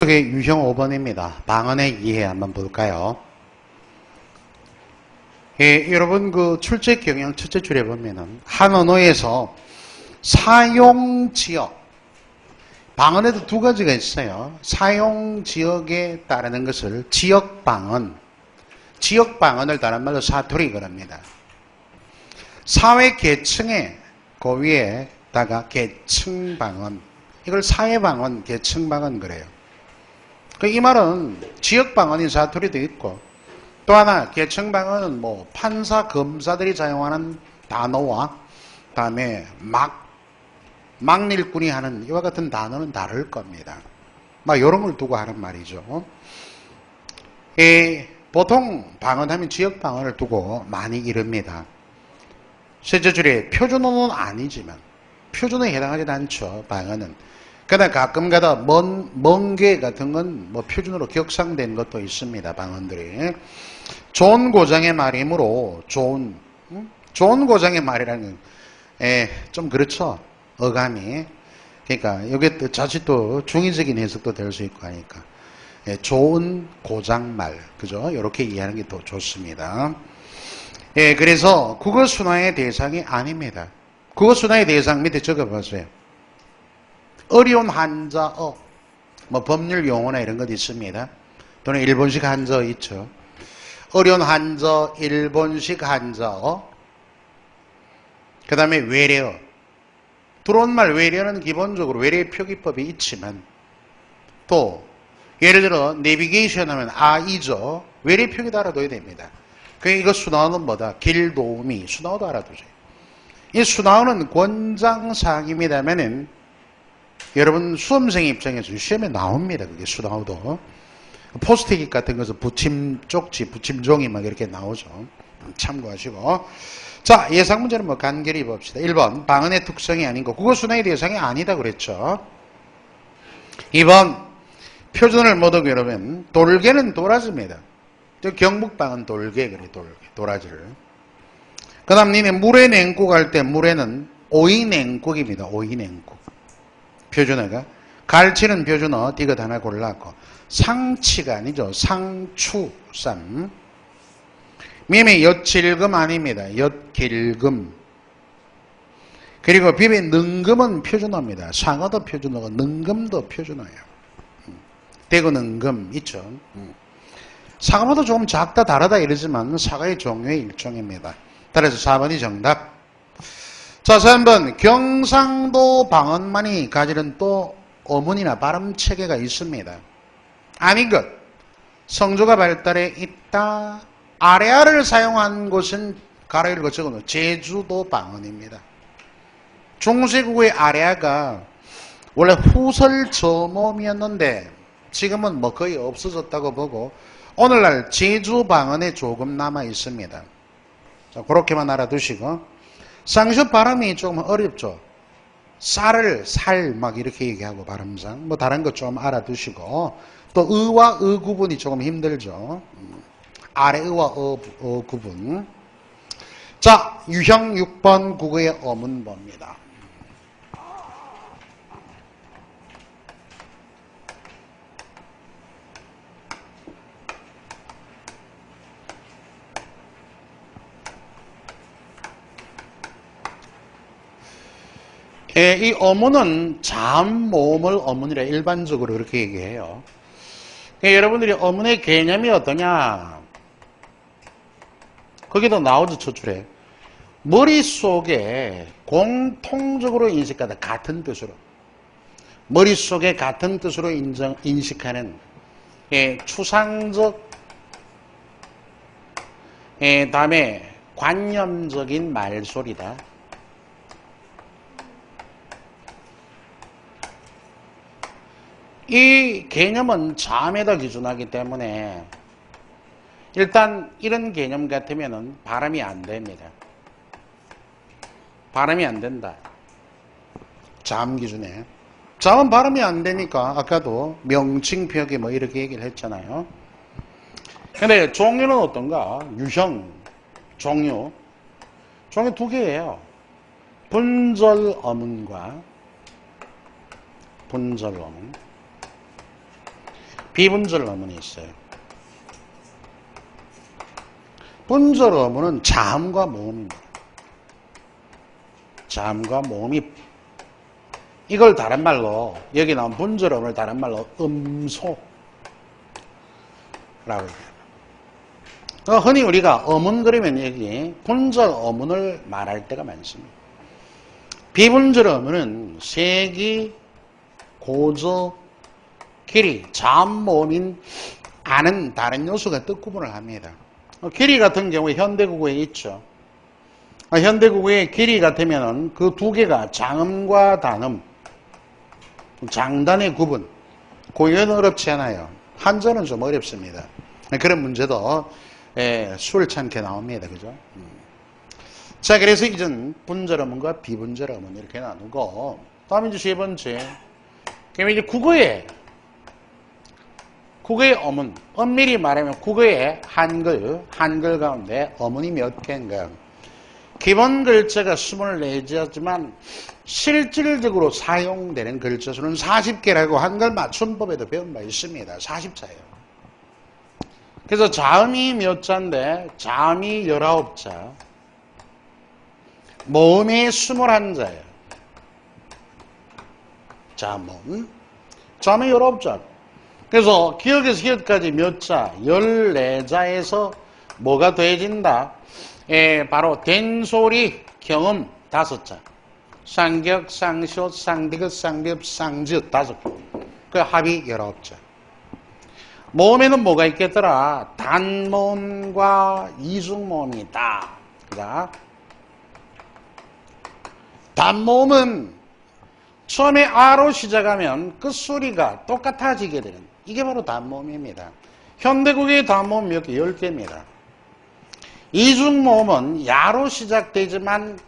이게 유형 5번입니다. 방언의 이해 한번 볼까요? 예, 여러분 그 출제 경영 첫째 줄에 보면은 한 언어에서 사용 지역, 방언에도 두 가지가 있어요. 사용 지역에 따르는 것을 지역 방언, 지역 방언을 다른 말로 사투리 그럽니다. 사회 계층에 그 위에다가 계층 방언, 이걸 사회 방언, 계층 방언 그래요. 이 말은 지역 방언인 사투리도 있고, 또 하나 계층 방언은 뭐 판사, 검사들이 사용하는 단어와 다음에 막일꾼이 하는 이와 같은 단어는 다를 겁니다. 막 이런 걸 두고 하는 말이죠. 보통 방언하면 지역 방언을 두고 많이 이릅니다. 실제 줄에 표준어는 아니지만 표준어에 해당하지 않죠. 방언은. 그러나 가끔가다 먼 게 같은 건 뭐 표준으로 격상된 것도 있습니다. 방언들이. 좋은 고장의 말이므로 좋은 고장의 말이라는 좀 그렇죠. 어감이. 그러니까 이게 자칫 또 중의적인 해석도 될 수 있고 하니까 좋은 고장말, 그죠? 이렇게 이해하는 게 더 좋습니다. 그래서 국어 순화의 대상이 아닙니다. 국어 순화의 대상 밑에 적어보세요. 어려운 한자어, 뭐 법률 용어나 이런 것 있습니다. 또는 일본식 한자어 있죠. 어려운 한자어, 일본식 한자어, 그 다음에 외래어. 들어온 말 외래어는 기본적으로 외래 표기법이 있지만 또 예를 들어 내비게이션 하면 아이죠. 외래 표기도 알아둬야 됩니다. 그러니까 이거 순화어는 뭐다? 길도우미, 순화어도 알아두세요. 이 순화어는 권장사항입니다면은 여러분 수험생 입장에서 시험에 나옵니다. 그게 순화어도. 포스트잇 같은 것은 붙임 쪽지, 붙임 종이 막 이렇게 나오죠. 참고하시고. 자, 예상 문제는 뭐 간결히 봅시다. 1번, 방언의 특성이 아닌 거. 국어 순화의 대상이 아니다 그랬죠. 2번, 표준을 못 얻게 여러분, 돌개는 도라지입니다. 경북 방언 돌개, 그래, 돌개, 도라지를. 그 다음, 니네 물에 냉국 할 때 물에는 오이냉국입니다. 오이냉국. 표준어가. 갈치는 표준어, 디귿 하나 골랐고. 상치가 아니죠. 상추, 쌈. 밈의 엿질금 아닙니다. 엿길금. 그리고 비비 능금은 표준어입니다. 상어도 표준어고 능금도 표준어예요. 대구 능금 있죠. 사과보다 조금 작다 다르다 이러지만 사과의 종류의 일종입니다. 따라서 4번이 정답. 자, 3번 경상도 방언만이 가지는 또 어문이나 발음 체계가 있습니다. 아닌 것. 성조가 발달해 있다. 아래아를 사용한 곳은 가로를 거쳐서 제주도 방언입니다. 중세국의 아래아가 원래 후설 저음이었는데 지금은 뭐 거의 없어졌다고 보고 오늘날 제주 방언에 조금 남아 있습니다. 자, 그렇게만 알아두시고. 쌍수 발음이 조금 어렵죠. 쌀을 살 막 이렇게 얘기하고 발음상 뭐 다른 것 좀 알아두시고 또 의와 의 구분이 조금 힘들죠. 아래의와 어 구분. 자, 유형 6번 국어의 어문 봅니다. 이 어문은 자음모음을 어문이라 일반적으로 그렇게 얘기해요. 여러분들이 어문의 개념이 어떠냐? 거기도 나오죠, 첫 줄에. 머릿속에 공통적으로 인식하다, 같은 뜻으로. 머릿속에 같은 뜻으로 인식하는 추상적, 다음에 관념적인 말소리다. 이 개념은 자음에다 기준하기 때문에 일단 이런 개념 같으면은 발음이 안 됩니다. 발음이 안 된다. 자음 기준에. 자음 발음이 안 되니까 아까도 명칭 표기 뭐 이렇게 얘기를 했잖아요. 근데 종류는 어떤가? 유형, 종류. 종류 두 개예요. 분절 어문과 분절 어문. 비분절 어문이 있어요. 분절 어문은 자음과 모음입니다. 자음과 모음이 이걸 다른 말로 여기 나온 분절 어문을 다른 말로 음소라고 얘기합니다. 흔히 우리가 어문 그러면 여기 분절 어문을 말할 때가 많습니다. 비분절 어문은 세기, 고저, 길이, 자음, 모음인 아는 다른 요소가 뜻 구분을 합니다. 길이 같은 경우에 현대국어에 있죠. 현대국어의 길이 같으면은 그 두 개가 장음과 단음, 장단의 구분, 고유는 어렵지 않아요. 한자는 좀 어렵습니다. 그런 문제도 수월찮게 나옵니다. 그죠? 자, 그래서 이전 분절 어문과 비분절 어문 이렇게 나누고, 다음 이제 세 번째. 그럼 이제 국어의 어문. 엄밀히 말하면 국어의 한글 가운데 어문이 몇 개인가? 기본 글자가 24자지만 실질적으로 사용되는 글자 수는 40개라고 한글 맞춤법에도 배운 바 있습니다. 40자예요. 그래서 자음이 몇 자인데 자음이 19자, 모음이 21자예요. 자음, 자음이 19자. 그래서 기역에서 히읗까지 몇 자? 14자에서 뭐가 더해진다? 바로 된소리, 경음 5자. 쌍격, 쌍시옷, 쌍디귿, 쌍비읍, 쌍지읒 5개. 그 합이 19자. 모음에는 뭐가 있겠더라? 단모음과 이중모음이 있다. 자, 단모음은 처음에 아로 시작하면 끝소리가 똑같아지게 되는, 이게 바로 단모음입니다. 현대국의 단모음 몇 개? 10개입니다. 이중모음은 야로 시작되지만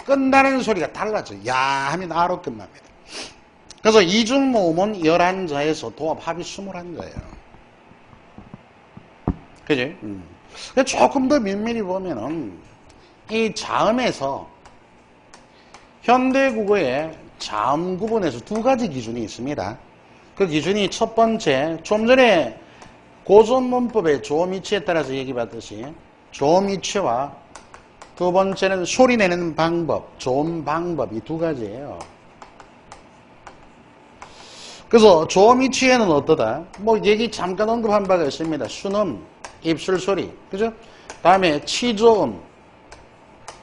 끝나는 소리가 달라져요. 야 하면 아로 끝납니다. 그래서 이중모음은 11자에서 도합 합이 21자예요. 그지? 조금 더 면밀히 보면은 이 자음에서 현대국어의 자음 구분에서 두 가지 기준이 있습니다. 그 기준이 첫 번째, 좀 전에 고전문법의 조미치에 따라서 얘기받듯이 조미치와 두 번째는 소리 내는 방법, 조음 방법, 이 두 가지예요. 그래서 조미치에는 어떠다? 뭐 얘기 잠깐 언급한 바가 있습니다. 순음, 입술 소리, 그죠? 다음에 치조음,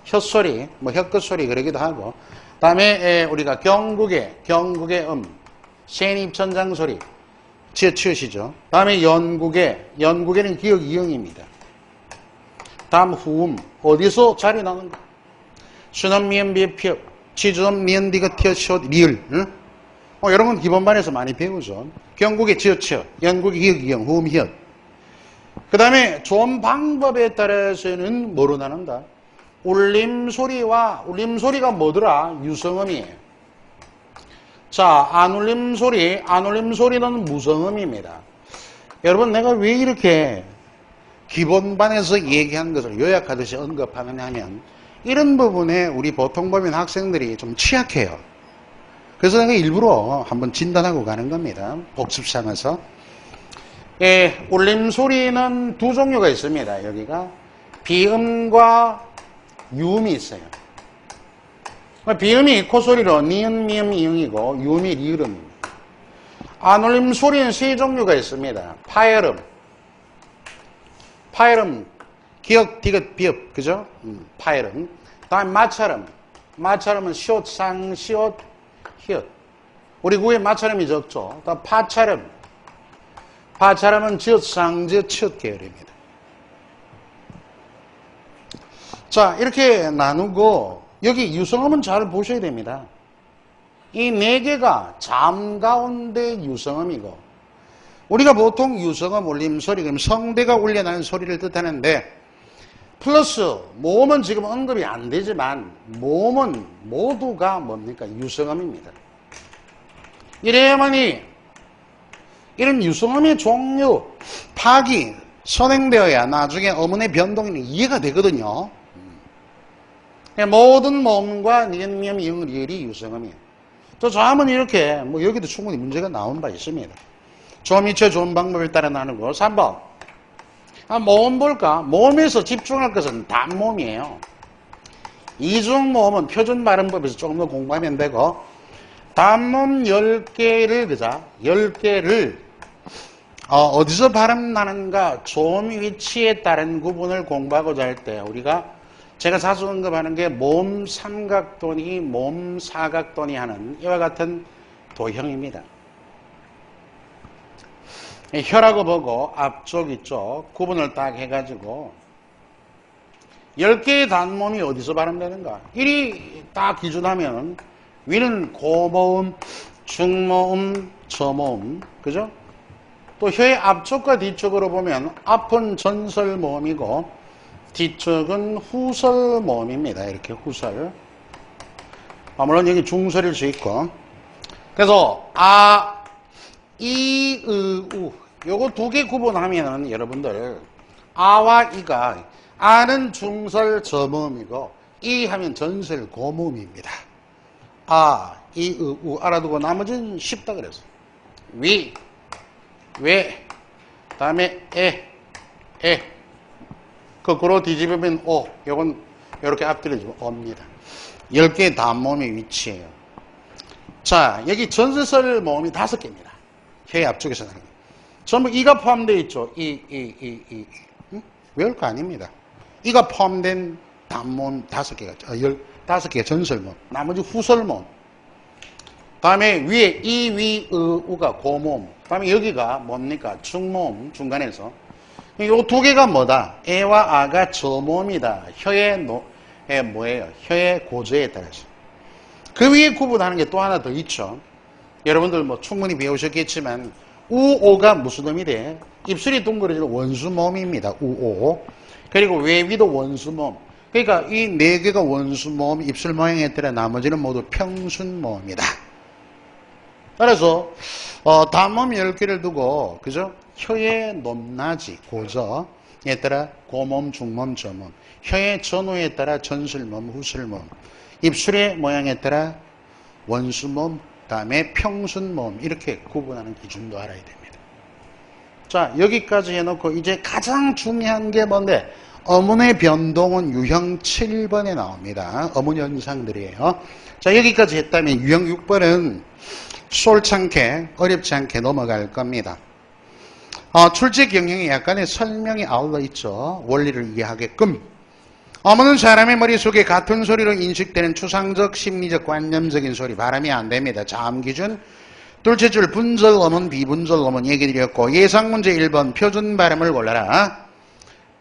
혓소리, 뭐 혀끝소리 그러기도 하고, 다음에 우리가 경국의 센입천장 소리, 치읓이죠. 다음에 연국에는 기역 이응입니다. 다음 후음, 어디서 자리 나는가? 순음, 미음, 비읍, 피읍, 치조음, 미음, 디귿, 티읕, 시옷, 리을, 응? 이런 건 기본반에서 많이 배우죠. 경국의 치읓, 연국의 기역 이응, 후음, 혓. 그 다음에 조음 방법에 따라서는 뭐로 나눈다? 울림소리가 뭐더라? 유성음이에요. 자, 안울림소리는 무성음입니다. 여러분, 내가 왜 이렇게 기본반에서 얘기한 것을 요약하듯이 언급하느냐 하면, 이런 부분에 우리 보통법인 학생들이 좀 취약해요. 그래서 내가 일부러 한번 진단하고 가는 겁니다. 복습 삼아서. 울림소리는 두 종류가 있습니다. 여기가 비음과 유음이 있어요. 비음이 코소리로 니은, 미음, 이응이고 유음이 리을음입니다. 안울림 소리는 세 종류가 있습니다. 파열음, 기역, 디귿, 비읍, 그죠? 파열음. 다음 마찰음은 시옷, 쌍시옷, 히읗. 우리 구에 마찰음이 적죠. 다음 파찰음은 지읒, 쌍지읒, 치읒 계열입니다. 자, 이렇게 나누고 여기 유성음은 잘 보셔야 됩니다. 이 네 개가 자음 가운데 유성음이고, 우리가 보통 유성음 울림소리, 그럼 성대가 울려나는 소리를 뜻하는데, 플러스 모음은 지금 언급이 안 되지만 모음은 모두가 뭡니까? 유성음입니다. 이래야만이 이런 유성음의 종류, 파기, 선행되어야 나중에 어문의 변동이 이해가 되거든요. 모든 모음과 니은, 미음, 이응, 리을이 유성음이에요. 저 자음은 이렇게, 뭐 여기도 충분히 문제가 나온 바 있습니다. 좀 이체 좋은 방법에 따라 나누고 3번 모음 볼까? 모음에서 집중할 것은 단모음이에요. 이중모음은 표준 발음법에서 조금 더 공부하면 되고 단모음 10개를 그자 10개를 어디서 발음 나는가 조음 위치에 따른 구분을 공부하고자 할 때 우리가 제가 자주 언급하는 게 모음 삼각도니 모음 사각도니 하는 이와 같은 도형입니다. 혀라고 보고 앞쪽 이쪽 구분을 딱 해가지고 10개의 단모음이 어디서 발음되는가 이리 딱 기준하면 위는 고모음, 중모음, 저모음 그죠? 또 혀의 앞쪽과 뒤쪽으로 보면 앞은 전설모음이고 뒤쪽은 후설모음입니다. 이렇게 후설. 물론 여기 중설일 수 있고 그래서 아, 이, 우 요거 두 개 구분하면은 여러분들 아와 이가 아는 중설 저모음이고 이 하면 전설 고모음입니다. 아, 이, 우 알아두고 나머지는 쉽다 그래서 위, 왜, 다음에 에 거꾸로 뒤집으면 오, 요건 요렇게 앞뒤로 옵니다. 10개의 단모음의 위치예요. 자, 여기 전설 모음이 5개입니다. 혀의 앞쪽에서 나는 거. 전부 이가 포함되어 있죠. 응? 외울 거 아닙니다. 이가 포함된 단모음 5개가, 15개의 전설모음. 나머지 후설모음. 다음에 위에 이, 위, 우가 고모음. 다음에 여기가 뭡니까? 중모음, 중간에서. 요 두 개가 뭐다? 에와 아가 저모음이다. 혀의 뭐예요? 혀의 고저에 따라서. 그 위에 구분하는 게 또 하나 더 있죠. 여러분들 뭐 충분히 배우셨겠지만 우오가 무슨 음이 돼? 입술이 둥그러지는 원수모음입니다. 우오. 그리고 외위도 원수모음. 그러니까 이 4개가 원수모음 입술 모양에 따라 나머지는 모두 평순모음이다. 그래서 단모음 10개를 두고 그죠? 혀의 높낮이 고저에 따라 고모음, 중모음, 저모음. 혀의 전후에 따라 전술모음, 후술모음. 입술의 모양에 따라 원수모음, 다음에 평순모음 이렇게 구분하는 기준도 알아야 됩니다. 자, 여기까지 해놓고 이제 가장 중요한 게 뭔데? 어문의 변동은 유형 7번에 나옵니다. 어문 현상들이에요. 자, 여기까지 했다면 유형 6번은 솔창게 어렵지 않게 넘어갈 겁니다. 출제 경향에 약간의 설명이 아울러 있죠. 원리를 이해하게끔. 어문은 사람의 머릿속에 같은 소리로 인식되는 추상적, 심리적, 관념적인 소리, 발음이 안 됩니다. 자음 기준. 둘째 줄 분절 어문, 비분절 어문 얘기 드렸고, 예상 문제 1번 표준 발음을 골라라.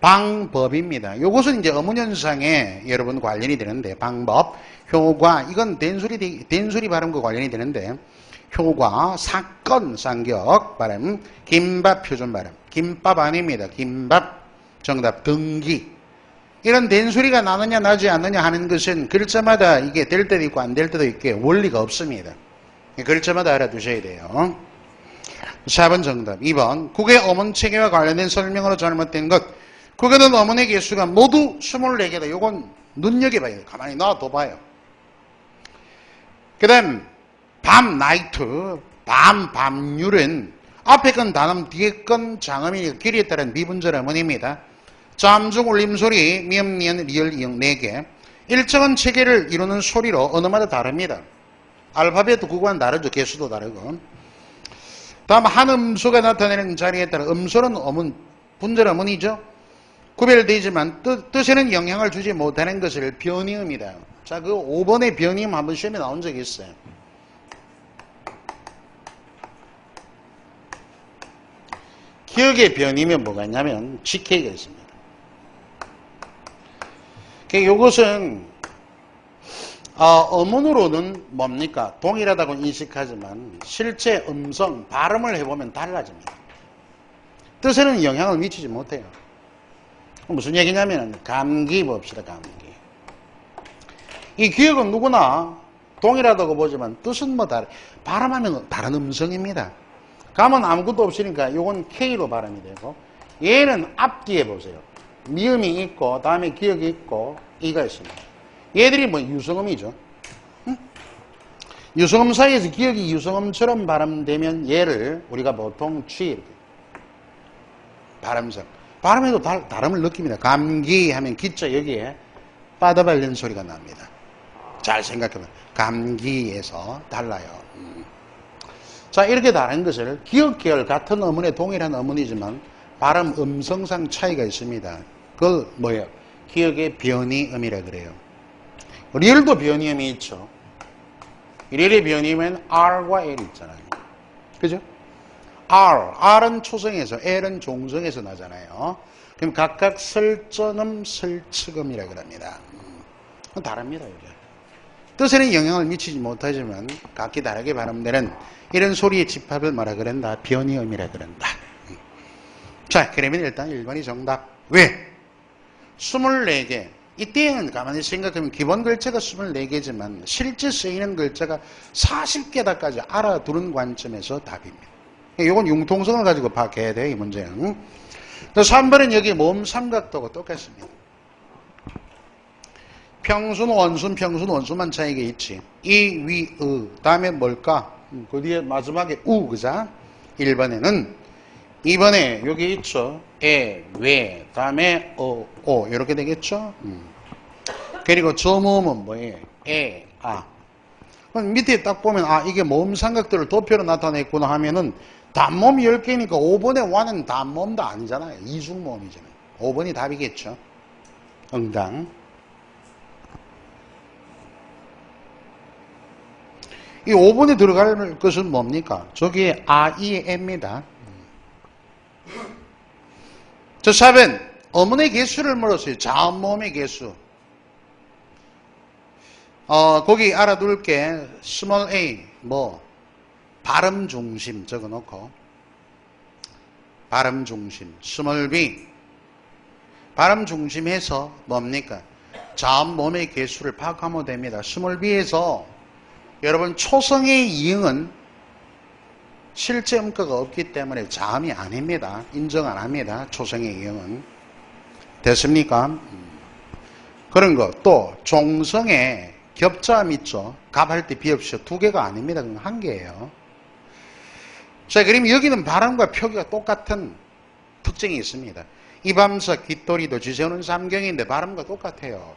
방법입니다. 요것은 이제 어문 현상에 여러분 관련이 되는데, 방법, 효과, 이건 된소리 발음과 관련이 되는데, 효과, 사건, 상격 발음, 김밥 표준 발음. 김밥 아닙니다. 김밥 정답, 등기. 이런 된소리가 나느냐 나지 않느냐 하는 것은 글자마다 이게 될 때도 있고 안 될 때도 있게 원리가 없습니다. 글자마다 알아두셔야 돼요. 4번 정답. 2번 국의 어문 체계와 관련된 설명으로 잘못된 것. 국에는 어문의 개수가 모두 24개다. 요건 눈여겨봐야 돼요. 가만히 놔둬봐요. 그 다음 밤, 나이트, 밤률은 앞에 건 단음, 뒤에 건 장음이 길이에 따른 미분절 어문입니다. 잠중, 울림소리, 미음, 니은, 리을, 이응 4개. 일정한 체계를 이루는 소리로 언어마다 다릅니다. 알파벳 구간 다르죠. 개수도 다르고. 다음 한 음소가 나타내는 자리에 따라 음소는 어문, 분절 어문이죠. 구별되지만 뜻에는 영향을 주지 못하는 것을 변이음이다. 자, 그 5번의 변이음 한번 시험에 나온 적이 있어요. 기억의 변이면 뭐가 있냐면 GK가 있습니다. 이것은 어문으로는 뭡니까? 동일하다고 인식하지만 실제 음성, 발음을 해보면 달라집니다. 뜻에는 영향을 미치지 못해요. 무슨 얘기냐면 감기 봅시다. 감기. 이 기억은 누구나 동일하다고 보지만 뜻은 뭐 발음하면 다른 음성입니다. 감은 아무것도 없으니까 이건 K로 발음이 되고 얘는 앞뒤에 보세요. 미음이 있고 다음에 기억이 있고 이가 있습니다. 얘들이 뭐 유성음이죠. 응? 유성음 사이에서 기억이 유성음처럼 발음되면 얘를 우리가 보통 취 발음성. 발음에도 다름을 느낍니다. 감기 하면 기자 여기에 빠다발리는 소리가 납니다. 잘 생각해보면 감기에서 달라요. 자, 이렇게 다른 것을 기억 계열 같은 어문에 동일한 어문이지만 발음 음성상 차이가 있습니다. 그걸 뭐예요? 기억의 변이음이라 그래요. 리을도 변이음이 있죠. 리을의 변이음은 R과 L 있잖아요. 그죠? R은 초성에서, L은 종성에서 나잖아요. 그럼 각각 설전음, 설측음이라 그럽니다. 다릅니다, 이게. 뜻에는 영향을 미치지 못하지만 각기 다르게 발음되는 이런 소리의 집합을 뭐라 그런다? 변이음이라 그런다. 자, 그러면 일단 1번이 정답. 왜? 24개. 이때는 가만히 생각하면 기본 글자가 24개지만 실제 쓰이는 글자가 40개다까지 알아두는 관점에서 답입니다. 이건 융통성을 가지고 파악해야 돼요, 이 문제는. 또 3번은 여기 모음 삼각도가 똑같습니다. 평순, 원수만 차이가 있지. 이, 위, 다음에 뭘까? 그 뒤에 마지막에 우, 그자? 1번에는 2번에 여기 있죠. 에, 왜, 다음에 오 이렇게 되겠죠. 그리고 저 모음은 뭐예요? 에, 아. 그럼 밑에 딱 보면 이게 모음 삼각도를 도표로 나타냈구나 하면은 단모음이 10개니까 5번에 와는 단모음도 아니잖아요. 이중모음이잖아요. 5번이 답이겠죠. 응당. 이 5번에 들어갈 것은 뭡니까? 저기에 이의 애입니다. 저 4번 어문의 개수를 물었어요. 자음모음의 개수. 거기 알아둘 게 small a 발음 중심 적어놓고 발음 중심 small b 발음 중심에서 뭡니까? 자음모음의 개수를 파악하면 됩니다. small b에서 여러분 초성의 이응은 실제 음가가 없기 때문에 자음이 아닙니다. 인정 안 합니다. 초성의 이응은. 됐습니까? 그런 거. 또 종성에 겹자음 있죠. 갑할 때 비읍시오. 2개가 아닙니다. 그건 1개예요. 자, 그럼 여기는 발음과 표기가 똑같은 특징이 있습니다. 이밤사, 깃도리도 지세우는 삼경인데 발음과 똑같아요.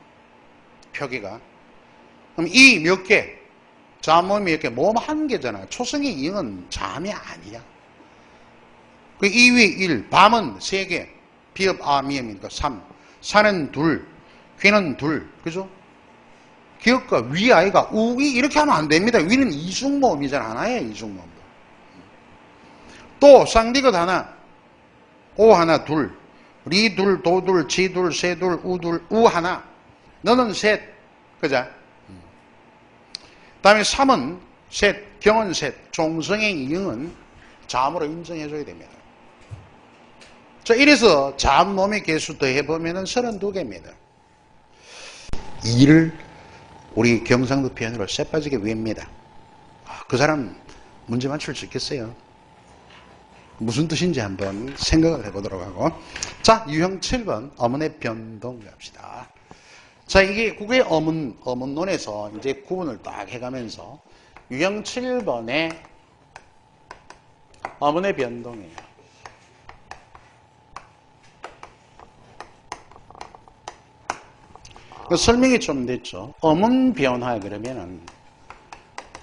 표기가. 그럼 이 몇 개? 자음모음이 이렇게 모음 1개잖아. 초성의 이응은 자음이 아니야. 그 2위 1, 밤은 3개, 비읍 미음이니까 3, 산은 2, 귀는 2, 그죠? 기억과 위 아이가 우위 이렇게 하면 안 됩니다. 위는 이중모음이잖아. 하나예요, 이중모음도. 또 쌍디귿 하나, 오 하나 둘, 리 둘, 도 둘, 지 둘, 세 둘, 우 둘, 우 하나. 너는 셋, 그죠? 다음에 3은 셋, 경은 셋, 종성의 이응은 자음으로 인정해줘야 됩니다. 자, 이래서 자음모음의 개수 더해보면 32개입니다. 2를 우리 경상도 표현으로 쇠빠지게 외웁니다. 그 사람 문제 맞출 수 있겠어요? 무슨 뜻인지 한번 생각을 해보도록 하고. 자, 유형 7번 어문의 변동 갑시다. 자, 이게 국어의 어문론에서 이제 구분을 딱 해가면서 유형 7번의 어문의 변동이에요. 설명이 좀 됐죠. 어문 변화 그러면은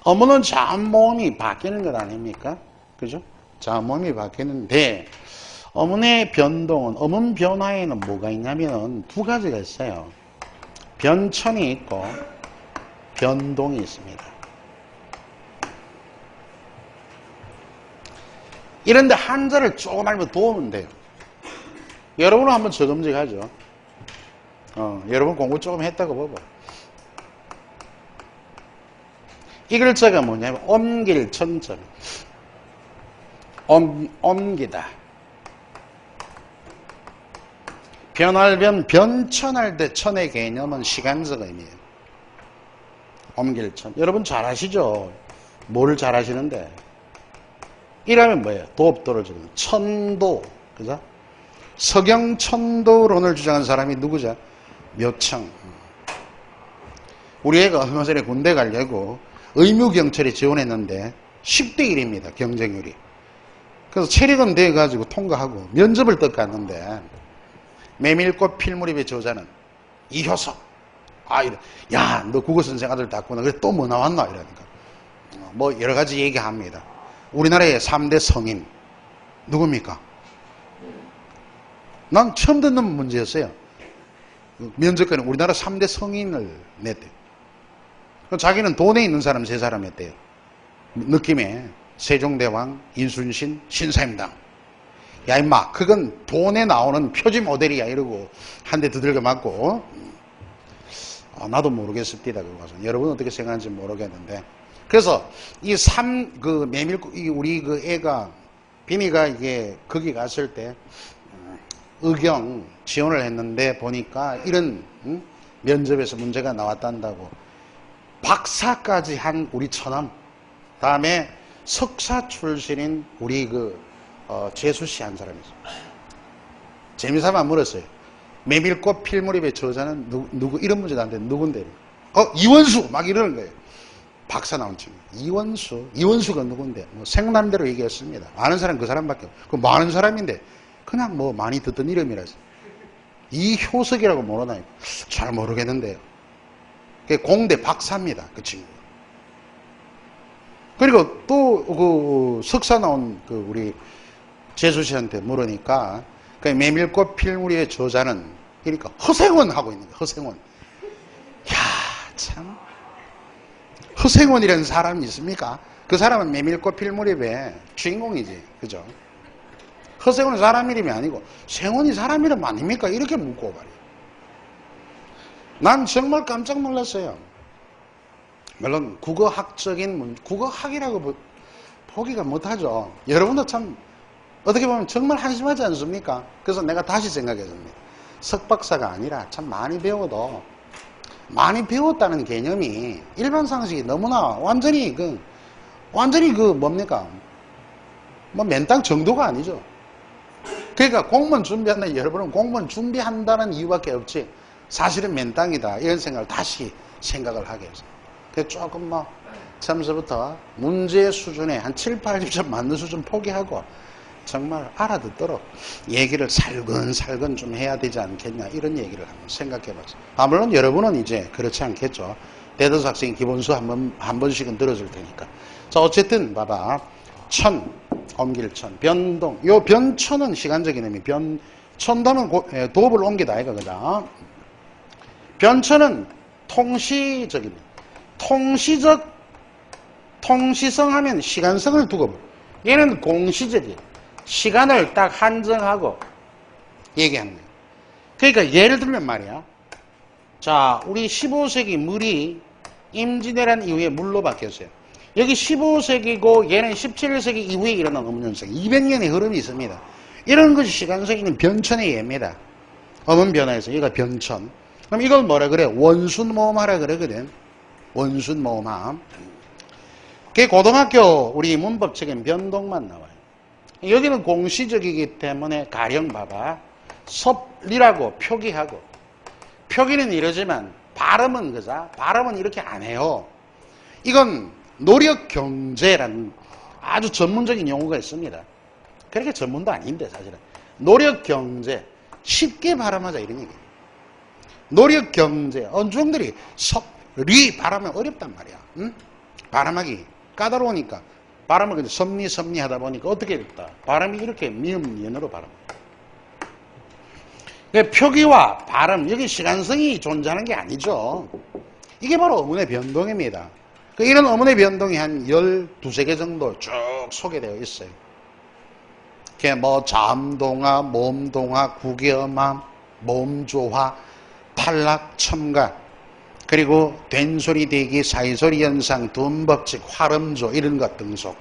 어문은 자음모음이 바뀌는 것 아닙니까? 그죠? 자음모음이 바뀌는데 어문의 변동은 어문 변화에는 뭐가 있냐면은 2가지가 있어요. 변천이 있고 변동이 있습니다. 이런데 한자를 조금 알면 도우면 돼요. 여러분은 한번 저금직하죠. 여러분 공부 조금 했다고 봐봐. 이 글자가 뭐냐면 옮길 천점. 옮기다. 변할변, 변천할 때 천의 개념은 시간적 의미예요. 옮길 천. 여러분 잘 아시죠? 뭘 잘 아시는데? 이라면 뭐예요? 도업도를 주는 천도. 그죠? 서경천도론을 주장한 사람이 누구죠? 묘청. 우리 애가 얼마 전에 군대 가려고 의무경찰에 지원했는데 10대 1입니다. 경쟁률이. 그래서 체력은 돼가지고 통과하고 면접을 딱 갔는데 메밀꽃 필무렵의 저자는 이효석. 야, 너 국어선생 아들 땄구나. 그래 또 뭐 나왔나? 이러니까 뭐 여러 가지 얘기합니다. 우리나라의 3대 성인 누굽니까? 난 처음 듣는 문제였어요. 면접관이 우리나라 3대 성인을 냈대요. 자기는 돈에 있는 사람 3사람이었대요. 느낌에 세종대왕, 인순신, 신사임당. 야 임마 그건 돈에 나오는 표지 모델이야 이러고 한 대 두들겨 맞고 나도 모르겠습니다. 그것은 여러분 어떻게 생각하는지 모르겠는데 그래서 이 우리 그 애가 비니가 이게 거기 갔을 때 의경 지원을 했는데 보니까 이런 면접에서 문제가 나왔단다고 박사까지 한 우리 처남 다음에 석사 출신인 우리 재수 씨 한 사람이 있어요. 재미삼아 물었어요. 메밀꽃 필무렵의 저자는 누구 이런 문제 나한테 누군데? 이원수 막 이러는 거예요. 박사 나온 친구. 이원수가 누군데? 뭐 생각나는 얘기했습니다. 아는 사람 그 사람밖에 없고 그 많은 사람인데 그냥 뭐 많이 듣던 이름이라서 이효석이라고 모르나요? 잘 모르겠는데요. 공대 박사입니다. 그 친구. 그리고 또 석사 나온 우리 재수 씨한테 물으니까 메밀꽃 필무렵의 저자는 그러니까 허생원 하고 있는 거예요. 허생원. 야, 참. 허생원이라는 사람이 있습니까? 그 사람은 메밀꽃 필무렵의 주인공이지. 그죠? 허생원은 사람 이름이 아니고 생원이 사람 이름 아닙니까? 이렇게 묻고 말이에요. 난 정말 깜짝 놀랐어요. 물론 국어학이라고 보기가 못하죠. 여러분도 참 어떻게 보면 정말 한심하지 않습니까? 그래서 내가 다시 생각했습니다. 석박사가 아니라 참 많이 배워도 많이 배웠다는 개념이 일반 상식이 너무나 완전히 뭡니까? 뭐 맨땅 정도가 아니죠. 그러니까 공무원 준비한다. 여러분은 공무원 준비한다는 이유밖에 없지 사실은 맨땅이다. 이런 생각을 다시 생각을 하게 했어요. 그래서 조금 처음서부터 문제 수준에 한 7, 80점 맞는 수준 포기하고 정말 알아듣도록 얘기를 살근살근 좀 해야 되지 않겠냐 이런 얘기를 한번 생각해 봤어요. 물론 여러분은 이제 그렇지 않겠죠. 대도서 학생 기본수 한 번씩은 들어줄 테니까. 자, 어쨌든 봐봐. 옮길천, 변동. 요 변천은 시간적인 의미. 천도는 도읍을 옮기다 이거 그죠? 변천은 통시적입니다. 통시성 하면 시간성을 두고 얘는 공시적이에요. 시간을 딱 한정하고 얘기하는 거예요. 그러니까 예를 들면 말이야. 자, 우리 15세기 물이 임진왜란 이후에 물로 바뀌었어요. 여기 15세기고 얘는 17세기 이후에 일어난 어문현상 200년의 흐름이 있습니다. 이런 것이 시간성이 있는 변천의 예입니다. 어문 변화에서 얘가 변천. 그럼 이걸 뭐라 그래? 원순모음하라 그러거든. 원순모음함. 그게 고등학교 우리 문법책엔 변동만 나와요. 여기는 공시적이기 때문에 가령 봐봐. 섭리라고 표기하고 표기는 이러지만 발음은 그자? 발음은 이렇게 안 해요. 이건 노력경제라는 아주 전문적인 용어가 있습니다. 그렇게 전문도 아닌데 사실은. 노력경제. 쉽게 발음하자 이런 얘기예요. 노력경제. 언중들이 섭리 발음은 어렵단 말이야. 응? 발음하기 까다로우니까 발음을 그냥 섭리 하다 보니까 어떻게 됐다. 발음이 이렇게 미음니은으로 발음. 표기와 발음, 여기 시간성이 존재하는 게 아니죠. 이게 바로 어문의 변동입니다. 이런 어문의 변동이 한 12개 정도 쭉 소개되어 있어요. 잠동화, 몸동화, 구개엄화, 몸조화, 탈락, 첨가, 그리고 된소리, 대기, 사이소리 현상, 둔법칙, 활음조 이런 것 등속.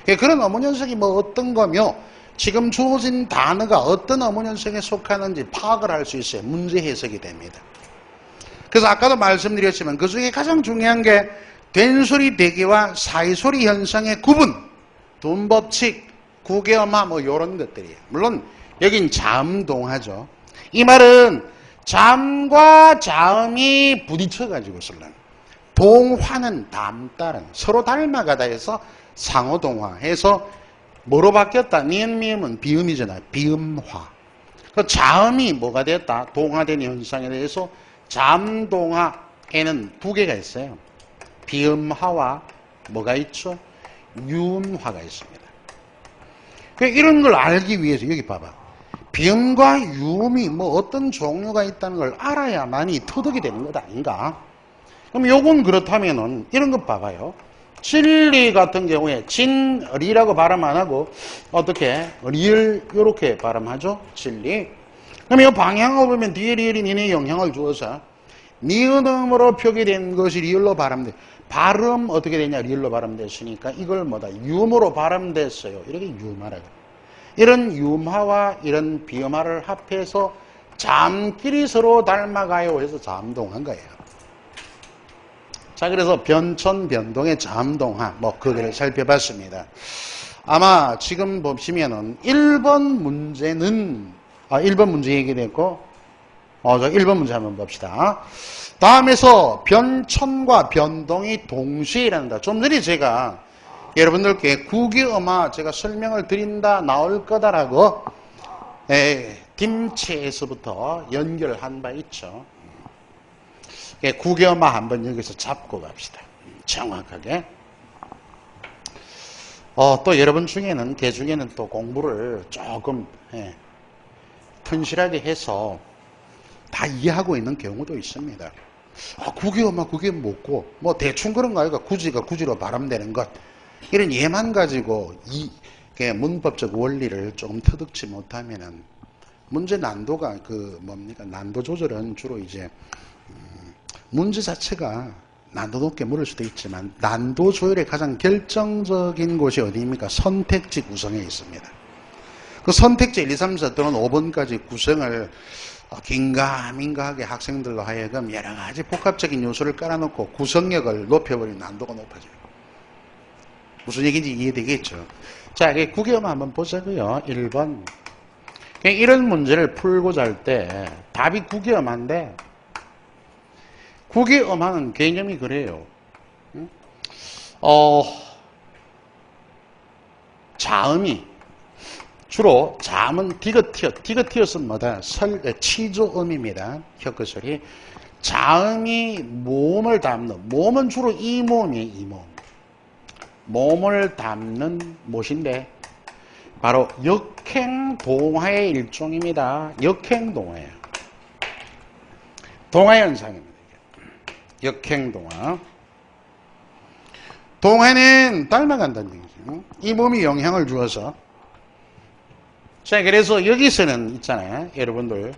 그런 어문현상이 어떤 거며 지금 주어진 단어가 어떤 어문현상에 속하는지 파악을 할 수 있어요. 문제 해석이 됩니다. 그래서 아까도 말씀드렸지만 그 중에 가장 중요한 게 된소리, 대기와 사이소리 현상의 구분, 둔법칙, 구개엄화 이런 것들이에요. 물론 여긴 자음동하죠. 이 말은 잠과 자음이 부딪혀가지고 쓰려는 동화는 닮다른, 서로 닮아가다 해서 상호동화 해서 뭐로 바뀌었다? 니은 미음은 비음이잖아요. 비음화. 그 자음이 뭐가 됐다? 동화된 현상에 대해서 잠동화에는 두 개가 있어요. 비음화와 뭐가 있죠? 유음화가 있습니다. 이런 걸 알기 위해서 여기 봐봐. 비음과 유음이 뭐 어떤 종류가 있다는 걸 알아야만이 터득이 되는 것 아닌가? 그럼 요건 그렇다면은 이런 것 봐봐요. 진리 같은 경우에 진리라고 발음 안 하고 어떻게 리을 이렇게 발음하죠? 진리. 그럼 이 방향을 보면 뒤에 리을이 니네 영향을 주어서 니은음으로 표기된 것이 리을로 발음돼. 발음 어떻게 되냐? 리을로 발음됐으니까 이걸 뭐다? 유음으로 발음됐어요. 이렇게 유음하라고. 이런 유음화와 이런 비음화를 합해서 잠끼리 서로 닮아가요 해서 잠동한 거예요. 자, 그래서 변천, 변동의 잠동화, 뭐, 그거를 살펴봤습니다. 아마 지금 보시면은 1번 문제는, 1번 문제 얘기됐고, 저 1번 문제 한번 봅시다. 다음에서 변천과 변동이 동시에 일어난다. 좀 전에 제가 여러분들께 국어마 제가 설명을 드린다, 나올 거다라고, 딤체에서부터 연결한 바 있죠. 국어마 한번 여기서 잡고 갑시다. 정확하게. 또 여러분 중에는, 개 중에는 또 공부를 조금, 튼실하게 해서 다 이해하고 있는 경우도 있습니다. 국어마 그게 뭐고, 뭐 대충 그런가, 이거 구지가 구지로 발음되는 것. 이런 예만 가지고 문법적 원리를 조금 터득지 못하면은 문제 난도가 난도 조절은 주로 이제 문제 자체가 난도 높게 물을 수도 있지만 난도 조절의 가장 결정적인 곳이 어디입니까? 선택지 구성에 있습니다. 그 선택지 1, 2, 3, 4 또는 5번까지 구성을 긴가민가하게 학생들로 하여금 여러 가지 복합적인 요소를 깔아놓고 구성력을 높여버리면 난도가 높아져요. 무슨 얘기인지 이해되겠죠? 자, 국어만 한번 보자고요. 1번. 이런 문제를 풀고자 할 때 답이 국어만인데 국어만은 개념이 그래요. 자음이 주로 자음은 디귿티어스는 뭐다? 치조음입니다. 혀끝소리. 자음이 모음을 담는, 모음은 주로 이 모음이에요. 이 모음. 모음을 담는 무엇인데 바로 역행동화의 일종입니다. 역행동화예요. 동화현상입니다. 역행동화. 동화는 닮아간다는 얘기죠. 이 몸이 영향을 주어서. 자, 그래서 여기서는 있잖아요. 여러분들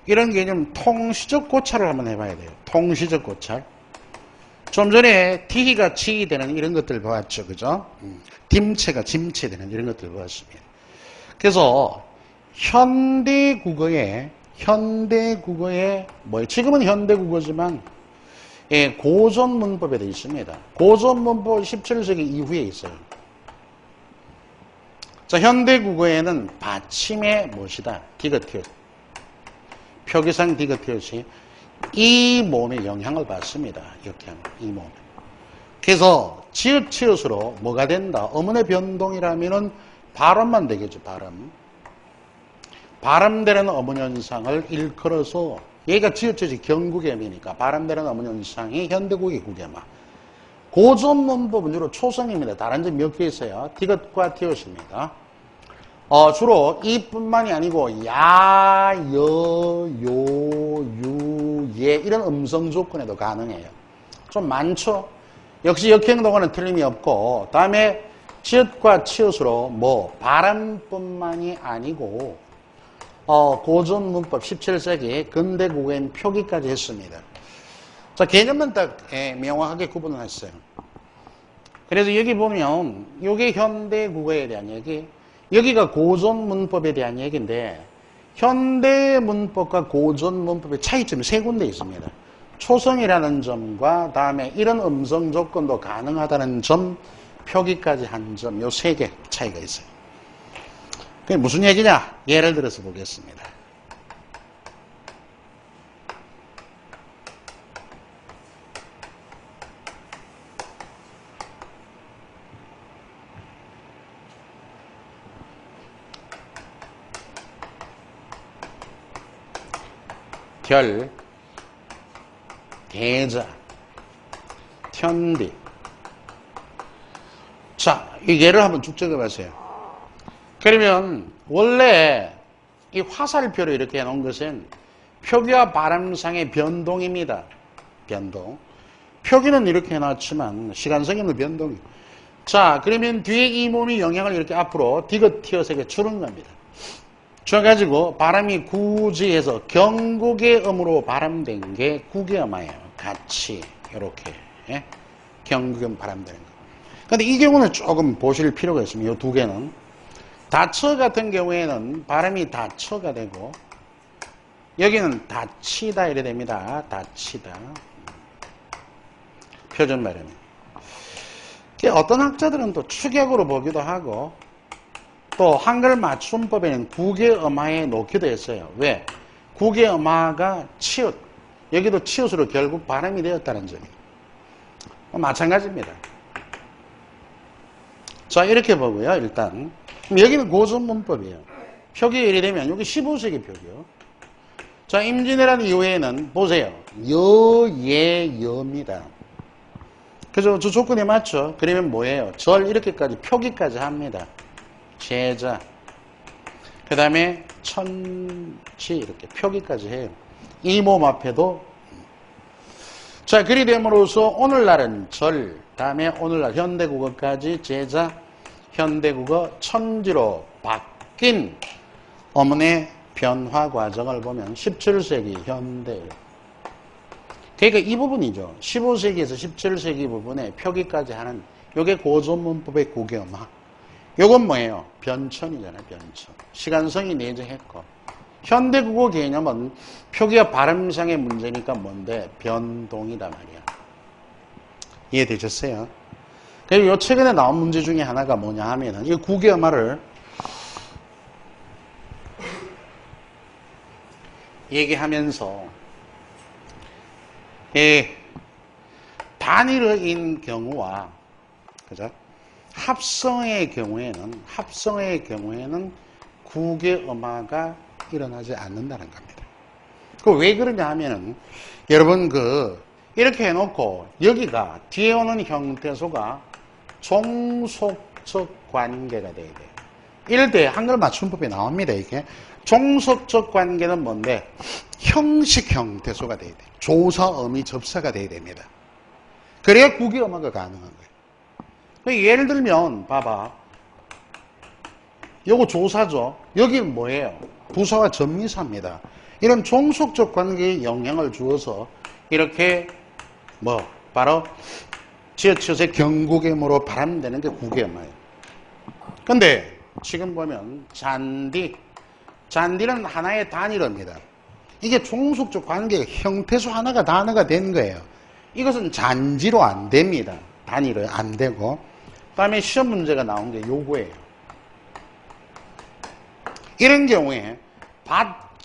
이런 개념 통시적 고찰을 한번 해봐야 돼요. 통시적 고찰. 좀 전에 티히가 치되는 이런 것들 보았죠. 그죠? 딤체가 짐체되는 이런 것들 보았습니다. 그래서 현대국어에 지금은 현대국어지만 고전문법에 되어 있습니다. 고전문법 17세기 이후에 있어요. 자, 현대국어에는 받침의 무엇이다? 디귿티읕. 표기상 디귿티읕이 이 몸에 영향을 받습니다. 이렇게 하면 이 몸에. 그래서 지읒치읒으로 뭐가 된다? 어문의 변동이라면은 발음만 되겠죠. 발음되는 어문 현상을 일컬어서 얘가 지읒치읒이 경국음이니까 발음되는 어문 현상이 현대국의 국어마. 고전문법은 주로 초성입니다. 다른 점 몇 개 있어요. 디귿과 티읕입니다. 주로 이뿐만이 아니고 야, 여, 요, 유, 예 이런 음성 조건에도 가능해요. 좀 많죠? 역시 역행동화는 틀림이 없고 다음에 지읒과 치읒으로 발음뿐만이 아니고 고전문법 17세기 근대국어엔 표기까지 했습니다. 자, 개념만 딱 명확하게 구분을 했어요. 그래서 여기 보면 이게 현대국어에 대한 얘기, 여기가 고전문법에 대한 얘기인데 현대문법과 고전문법의 차이점이 세 군데 있습니다. 초성이라는 점과 다음에 이런 음성 조건도 가능하다는 점, 표기까지 한 점, 요 세 개 차이가 있어요. 그게 무슨 얘기냐? 예를 들어서 보겠습니다. 결, 대자, 현디. 자, 이 예를 한번 쭉 적어보세요. 그러면 원래 이 화살표로 이렇게 해놓은 것은 표기와 발음상의 변동입니다. 변동. 표기는 이렇게 해놨지만 시간성에는 변동이. 자, 그러면 뒤에 이 몸이 영향을 이렇게 앞으로 디귿티어서 이렇게 주는 겁니다. 줘가지고 발음이 구지해서 경국의 음으로 발음된 게 국의음화예요. 같이 이렇게 경국음 발음되는 거. 근데 이 경우는 조금 보실 필요가 있습니다. 이 두 개는 다처 같은 경우에는 발음이 다처가 되고 여기는 다치다 이래 됩니다. 다치다. 표준 발음이. 어떤 학자들은 또 축약으로 보기도 하고 또 한글 맞춤법에는 국의음화에 놓기도 했어요. 왜? 국의음화가 치읓. 여기도 치읓으로 결국 발음이 되었다는 점이. 마찬가지입니다. 자, 이렇게 보고요. 일단 여기는 고전문법이에요. 표기 이래 되면 여기 15세기 표기요. 자, 임진왜란 이후에는 보세요. 여, 예, 여입니다. 그죠? 저 조건에 맞죠? 그러면 뭐예요? 절 이렇게까지 표기까지 합니다. 제자. 그 다음에 천지 이렇게 표기까지 해요. 이 몸 앞에도. 자, 그리 됨으로써 오늘날은 절, 다음에 오늘날 현대국어까지 제자, 현대국어 천지로 바뀐 어머니의 변화 과정을 보면 17세기 현대. 그러니까 이 부분이죠. 15세기에서 17세기 부분에 표기까지 하는 요게 고전문법의 국의음화. 요건 뭐예요? 변천이잖아요. 변천. 시간성이 내재했고 현대국어 개념은 표기와 발음상의 문제니까 뭔데? 변동이다 말이야. 이해되셨어요? 그리고 요 최근에 나온 문제 중에 하나가 뭐냐 하면은 이 국의음화를 얘기하면서 단일어인 경우와 그죠? 합성의 경우에는 국의음화가 일어나지 않는다는 겁니다. 그 왜 그러냐 하면은 여러분 이렇게 해놓고 여기가 뒤에 오는 형태소가 종속적 관계가 돼야 돼요. 이럴 때 한글 맞춤법에 나옵니다. 이게 종속적 관계는 뭔데? 형식 형태소가 돼야 돼요. 조사, 어미, 접사가 돼야 됩니다. 그래야 국의음화가 가능한 거예요. 예를 들면 봐봐. 요거 조사죠. 여기는 뭐예요? 부사와 전미사입니다. 이런 종속적 관계에 영향을 주어서 이렇게 바로 지어치어서 경국음으로 발음되는 게 국의음화예요. 근데 지금 보면 잔디는 하나의 단일어입니다. 이게 종속적 관계가 형태수 하나가 단어가 된 거예요. 이것은 잔지로 안 됩니다. 단일어 안 되고. 그 다음에 시험 문제가 나온 게 요거예요. 이런 경우에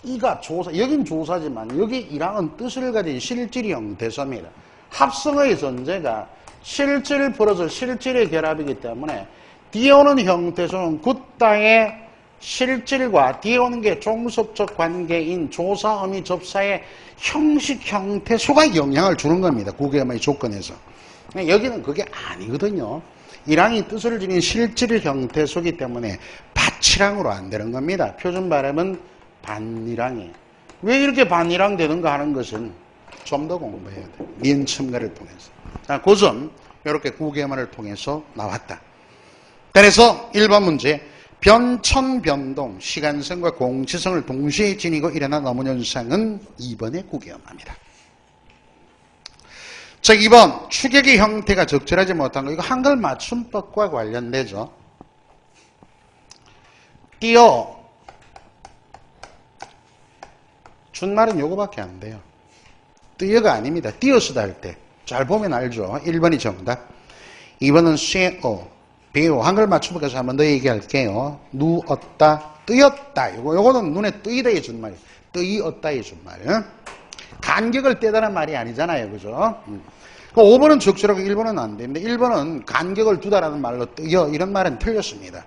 이가 조사, 여긴 조사지만 여기 이랑은 뜻을 가진 실질이 형태소입니다. 합성의 존재가 실질 플러스 실질의 결합이기 때문에 뒤에 오는 형태소는 굿다의 실질과 뒤에 오는 게 종속적 관계인 조사, 어미, 접사의 형식 형태소가 영향을 주는 겁니다. 국의음화의 조건에서. 여기는 그게 아니거든요. 이랑이 뜻을 지닌 실질 형태소이기 때문에 받치랑으로 안 되는 겁니다. 표준 발음은 반이랑이에요. 왜 이렇게 반이랑 되는가 하는 것은 좀 더 공부해야 돼요. 미음 첨가를 통해서. 자, 그 점 이렇게 국의음화를 통해서 나왔다. 그래서 1번 문제 변천, 변동, 시간성과 공치성을 동시에 지니고 일어난 어문 현상은 2번의 국의음화입니다. 자, 2번 추격의 형태가 적절하지 못한 거. 이거 한글 맞춤법과 관련되죠. 띄어 준말은 요거밖에 안 돼요. 띄어가 아닙니다. 띄어쓰다 할 때. 잘 보면 알죠. 1번이 정답. 2번은 쇠어, 배우. 한글 맞춤법에서 한 번 더 얘기할게요. 누었다, 뜨였다. 요거는 눈에 뜨이다의 준말이에요. 뜨이었다의 준말. 간격을 떼다는 말이 아니잖아요. 그죠? 5번은 적절하고 1번은 안 됩니다. 1번은 간격을 두다라는 말로 뜨여. 이런 말은 틀렸습니다.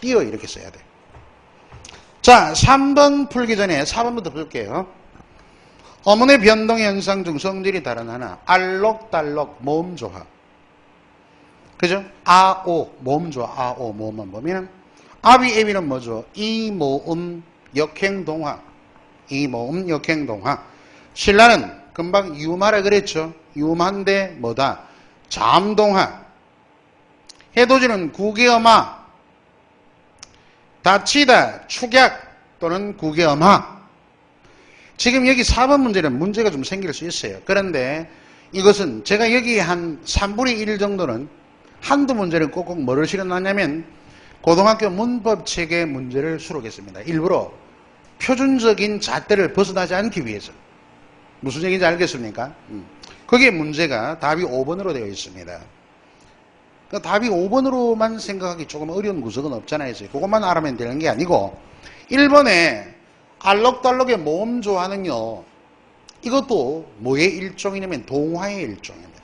띄어 이렇게 써야 돼요. 자, 3번 풀기 전에 4번부터 볼게요. 어문의 변동 현상 중 성질이 다른 하나, 알록달록 모음조화. 그죠? 아오 모음조화, 아오 모음만 보면 아비애비는 뭐죠? 이모음 역행동화. 이모음 역행동화. 신라는 금방 유마라 그랬죠. 유마인데 뭐다? 잠동화. 해돋이는 구개엄하. 다치다, 축약 또는 구개엄하. 지금 여기 4번 문제는 문제가 좀 생길 수 있어요. 그런데 이것은 제가 여기 한 3분의 1 정도는 한두 문제는 꼭꼭 뭐를 실어놨냐면 고등학교 문법 체계 문제를 수록했습니다. 일부러 표준적인 잣대를 벗어나지 않기 위해서. 무슨 얘기인지 알겠습니까? 거기에 문제가 답이 5번으로 되어 있습니다. 그러니까 답이 5번으로만 생각하기 조금 어려운 구석은 없잖아요. 그것만 알아면 되는 게 아니고 1번에 알록달록의 모음조화는요. 이것도 뭐의 일종이냐면 동화의 일종입니다.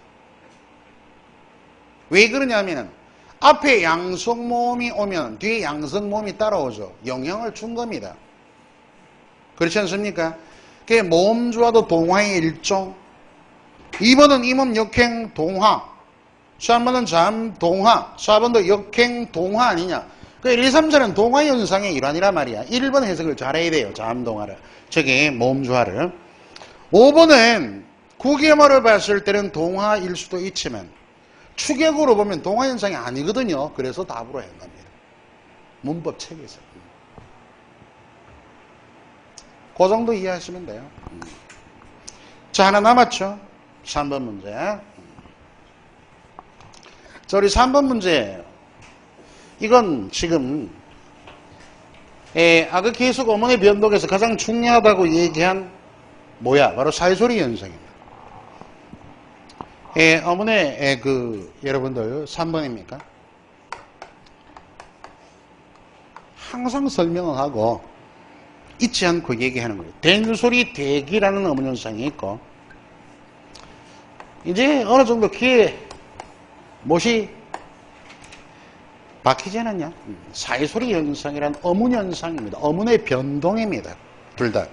왜 그러냐면 앞에 양성모음이 오면 뒤에 양성모음이 따라오죠. 영향을 준 겁니다. 그렇지 않습니까? 그게 모음조화도 동화의 일종. 2번은 임음 역행 동화. 3번은 잠동화. 4번도 역행 동화 아니냐. 그 1, 2, 3, 4는 동화 현상의 일환이란 말이야. 1번 해석을 잘해야 돼요. 잠동화를. 저기 모음조화를. 5번은 구개엄하를 봤을 때는 동화일 수도 있지만 추격으로 보면 동화 현상이 아니거든요. 그래서 답으로 한 겁니다. 문법 책에서. 그 정도 이해하시면 돼요. 자, 하나 남았죠. 3번 문제. 자, 우리 3번 문제. 이건 지금 악의 계속 어문의 변동에서 가장 중요하다고 얘기한 뭐야? 바로 사회소리 현상입니다. 어문의 여러분들 3번입니까? 항상 설명을 하고 잊지 않고 얘기하는 거예요. 된소리 대기라는 어문 현상이 있고 이제 어느 정도 귀에 못이 박히지 않았냐? 사회소리 현상이란 어문 현상입니다. 어문의 변동입니다. 둘 다.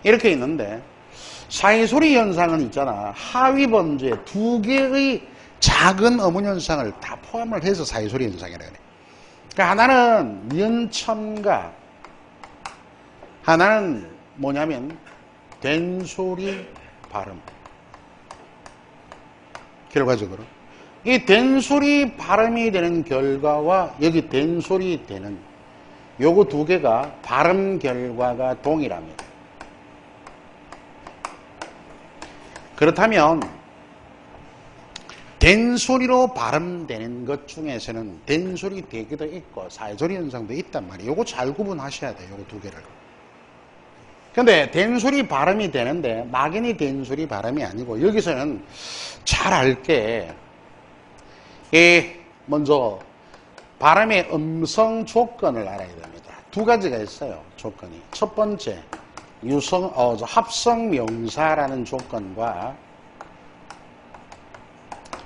이렇게 있는데 사회소리 현상은 있잖아. 하위 번째 두 개의 작은 어문 현상을 다 포함을 해서 사회소리 현상이라 그래. 그러니까 하나는 연첨가, 하나는 뭐냐면 된소리 발음. 결과적으로 이 된소리 발음이 되는 결과와 여기 된소리 되는 요거 두 개가 발음 결과가 동일합니다. 그렇다면 된소리로 발음되는 것 중에서는 된소리 대기도 있고 사회소리 현상도 있단 말이에요. 요거 잘 구분하셔야 돼요. 요거 두 개를. 근데 된소리 발음이 되는데 막연히 된소리 발음이 아니고 여기서는 잘 알게 먼저 발음의 음성 조건을 알아야 됩니다. 두 가지가 있어요. 조건이. 첫 번째 합성 명사라는 조건과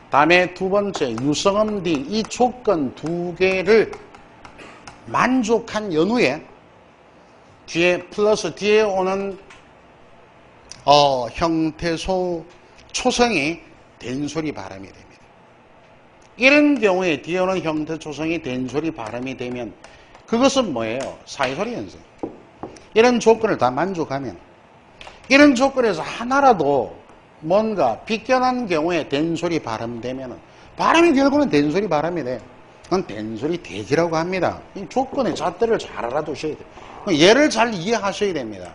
다음에 두 번째 유성음 D 이 조건 두 개를 만족한 연후에 뒤에 플러스 뒤에 오는 형태소 초성이 된소리 발음이 됩니다. 이런 경우에 뒤에 오는 형태 초성이 된소리 발음이 되면 그것은 뭐예요? 사회소리 현상. 이런 조건을 다 만족하면 이런 조건에서 하나라도 뭔가 비껴난 경우에 된소리 발음되면 발음이 결국은 된소리 발음이 돼. 그건 된소리 대기라고 합니다. 이 조건의 잣대를 잘 알아두셔야 돼요. 예를 잘 이해하셔야 됩니다.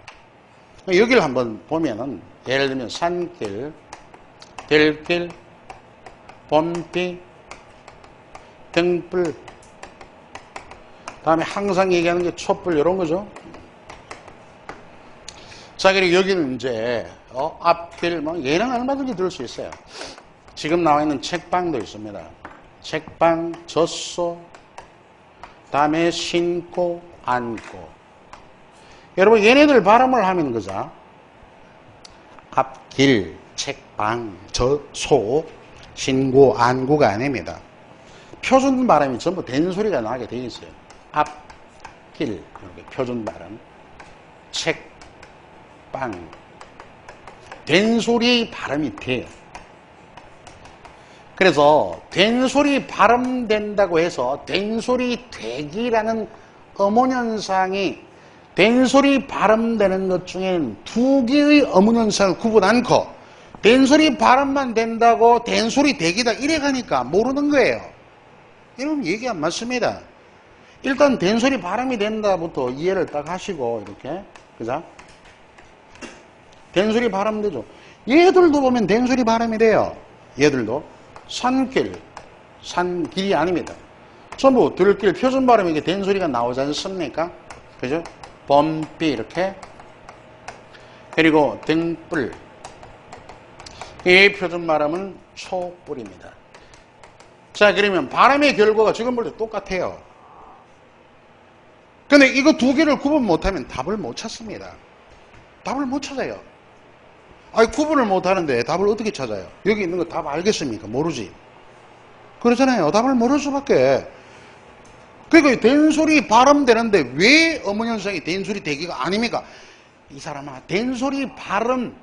여기를 한번 보면은 예를 들면 산길, 들길, 봄비, 등불, 다음에 항상 얘기하는 게 촛불 이런 거죠. 자, 그리고 여기는 이제 앞길 얘는 얼마든지 들을 수 있어요. 지금 나와 있는 책방도 있습니다. 책방, 젖소, 다음에 신고, 안고. 여러분 얘네들 발음을 하면 그죠? 앞길, 책방, 젖소, 신고, 안고가 아닙니다. 표준 발음이 전부 된소리가 나게 되어 있어요. 앞길, 이렇게 표준 발음, 책방, 된소리 발음이 돼요. 그래서 된소리 발음된다고 해서 된소리 되기라는 어문현상이 된소리 발음되는 것 중에는 두 개의 어문현상을 구분 않고 된소리 발음만 된다고 된소리 되기다 이래 가니까 모르는 거예요. 이러면 얘기 안 맞습니다. 일단 된소리 발음이 된다부터 이해를 딱 하시고 이렇게 그죠? 된소리 발음되죠. 얘들도 보면 된소리 발음이 돼요. 얘들도 산길이 아닙니다. 전부 들길 표준 발음이 이게 된소리가 나오지 않습니까? 그죠? 범비 이렇게 그리고 등불 이 표준 발음은 촛불입니다. 자 그러면 발음의 결과가 지금 볼 때 똑같아요. 근데 이거 두 개를 구분 못하면 답을 못 찾습니다. 답을 못 찾아요. 아니 구분을 못하는데 답을 어떻게 찾아요? 여기 있는 거 답 알겠습니까? 모르지. 그러잖아요. 답을 모를 수밖에. 그러니까 된소리 발음되는데 왜 어문현상이 된소리 되기가 아닙니까? 이 사람아 된소리 발음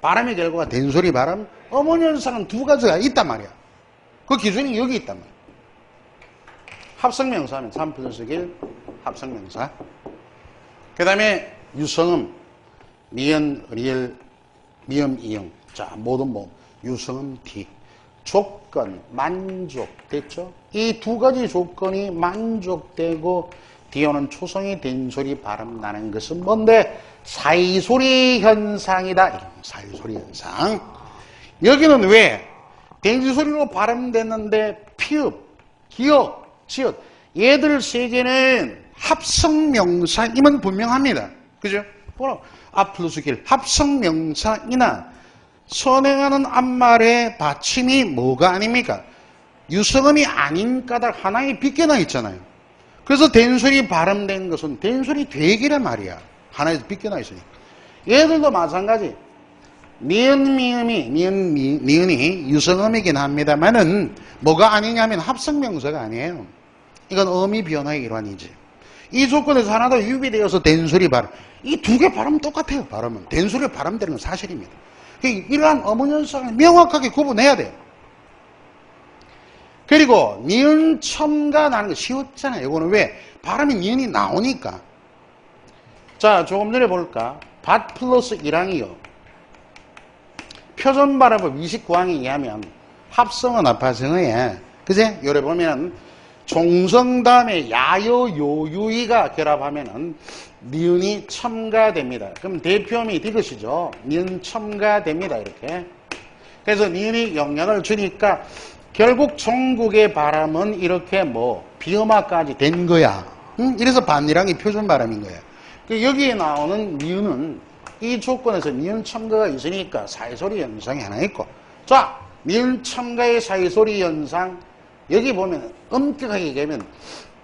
발음의 결과가 된소리 발음 어문현상은 두 가지가 있단 말이야. 그 기준이 여기 있단 말이야. 합성명사하면 3 플러스 1 합성명사. 그 다음에 유성음 미연, 리을, 미음, 이응. 자, 모든 유성음 D. 조건, 만족. 됐죠? 이 두 가지 조건이 만족되고 D어는 초성이 된소리 발음 나는 것은 뭔데? 사이소리 현상이다. 사이소리 현상. 여기는 왜? 된소리로 발음됐는데 피읍, 기역, 지읒. 얘들 세 개는 합성명사임은 분명합니다. 그죠? 뭐라고? 아 플러스 길 합성명사이나 선행하는 앞말의 받침이 뭐가 아닙니까? 유성음이 아닌 까닭 하나에 빗겨나 있잖아요. 그래서 된소리 발음된 것은 된소리 되기란 말이야. 하나에서 빗겨나 있으니까. 얘들도 마찬가지. 니은이 유성음이긴 합니다만은 뭐가 아니냐면 합성명사가 아니에요. 이건 어미 변화의 일환이지. 이 조건에서 하나 더 유비되어서 된소리 발음. 이 두 개 발음은 똑같아요. 발음은. 된소리 발음되는 건 사실입니다. 이러한 어문현상을 명확하게 구분해야 돼요. 그리고 니은 첨가 나는 거 쉬웠잖아요. 이거는 왜? 발음이 니은이 나오니까. 자, 조금 전에 볼까? 밭 플러스 1항이요. 표준 발음법 29항에 의하면 합성어 나파성어에 그제? 요래 보면은 종성 다음에 야여 요유이가 결합하면은 니은이 첨가됩니다. 그럼 대표음이 이것이죠. 니은 첨가됩니다. 이렇게. 그래서 니은이 영향을 주니까 결국 종국의 발음은 이렇게 비음화까지 된 거야. 응? 이래서 반니랑이 표준 발음인 거야. 여기에 나오는 니은은 이 조건에서 니은 첨가가 있으니까 사이소리 현상이 하나 있고. 자, 니은 첨가의 사이소리 현상. 여기 보면 엄격하게 얘기하면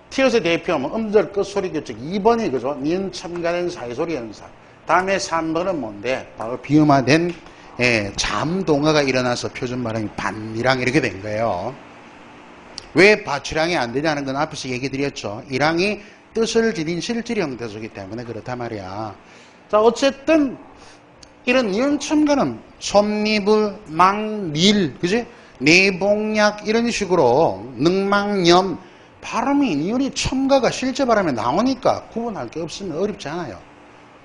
티엇의 대표음은 음절 끝소리 규칙 2번이 그죠? 니은 첨가된 사이소리 현상. 다음에 3번은 뭔데? 바로 비음화된 잠동화가 일어나서 표준 발음이 반니랑 이렇게 된 거예요. 왜 바치랑이 안 되냐는 건 앞에서 얘기 드렸죠. 이랑이 뜻을 지닌 실질 형태소이기 때문에 그렇단 말이야. 자, 어쨌든 이런 니은 첨가는 섭리불, 망릴, 그지? 내봉약 이런 식으로 능망염 발음이 니은이 첨가가 실제 발음에 나오니까 구분할 게 없으면 어렵지 않아요.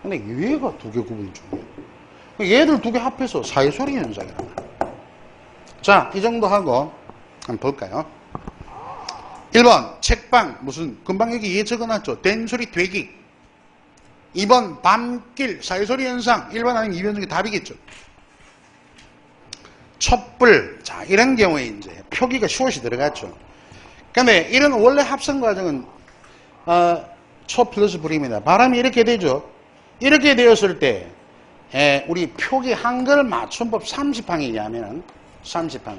근데 얘가 두 개 구분이 중요해요. 얘들 두 개 합해서 사이소리 현상이란 말이에요. 자, 이 정도 하고 한번 볼까요? 1번 책방 무슨 금방 여기 예 적어놨죠. 된소리 되기. 2번 밤길 사이소리 현상. 1번 아니면 2번 중에 답이겠죠. 촛불. 자, 이런 경우에 이제 표기가 숏이 들어갔죠. 근데 이런 원래 합성 과정은 초 플러스 불입니다. 발음이 이렇게 되죠. 이렇게 되었을 때 우리 표기 한글 맞춤법 30항에 의하면 30항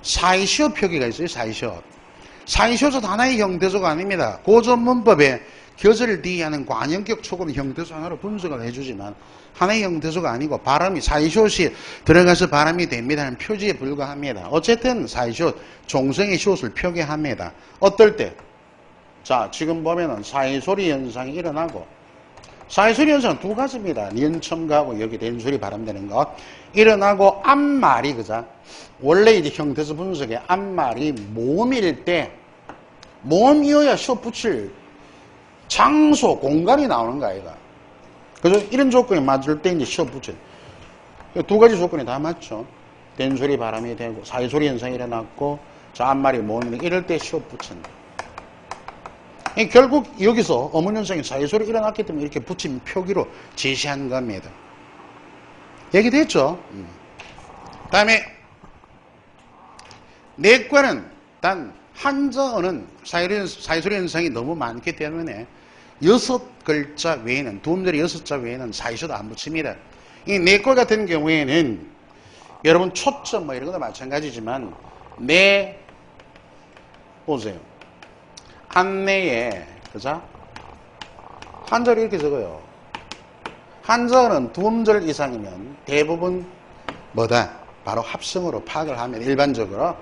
사이시옷 표기가 있어요. 사이시옷. 사이시옷은 하나의 형태소가 아닙니다. 고전문법에 겨절 D하는 관형격 초고는 형태소 하나로 분석을 해주지만 하나의 형태소가 아니고 발음이 사이시옷이 들어가서 발음이 됩니다 하는 표지에 불과합니다. 어쨌든 사이시옷, 종성의 시옷을 표기합니다. 어떨 때? 자, 지금 보면은 사이소리 현상이 일어나고 사회소리 현상은 두 가지입니다. 니은 첨가하고 여기 된소리 발음되는 것. 일어나고 앞말이, 그자? 원래 이제 형태수 분석에 앞말이 모음일 때, 모음이어야 시어 붙일 장소, 공간이 나오는 거 아이가. 그죠? 이런 조건이 맞을 때 이제 시어 붙일. 두 가지 조건이 다 맞죠. 된소리 발음이 되고, 사회소리 현상이 일어났고, 저 앞말이 모음이 이럴 때 시어 붙인다. 결국 여기서 어문현상이 사회소리 일어났기 때문에 이렇게 붙인 표기로 제시한 겁니다. 얘기됐죠? 다음에 내과는 단 한자어는 사회소리 현상이 너무 많기 때문에 6글자 외에는, 두 음절의 6자 외에는 사회소도 안 붙입니다. 이 내과 같은 경우에는 여러분 초점 뭐 이런 것도 마찬가지지만 보세요. 안내에, 그죠? 한자를 이렇게 적어요. 한자어는 두 음절 이상이면 대부분 뭐다? 바로 합성으로 파악을 하면 일반적으로.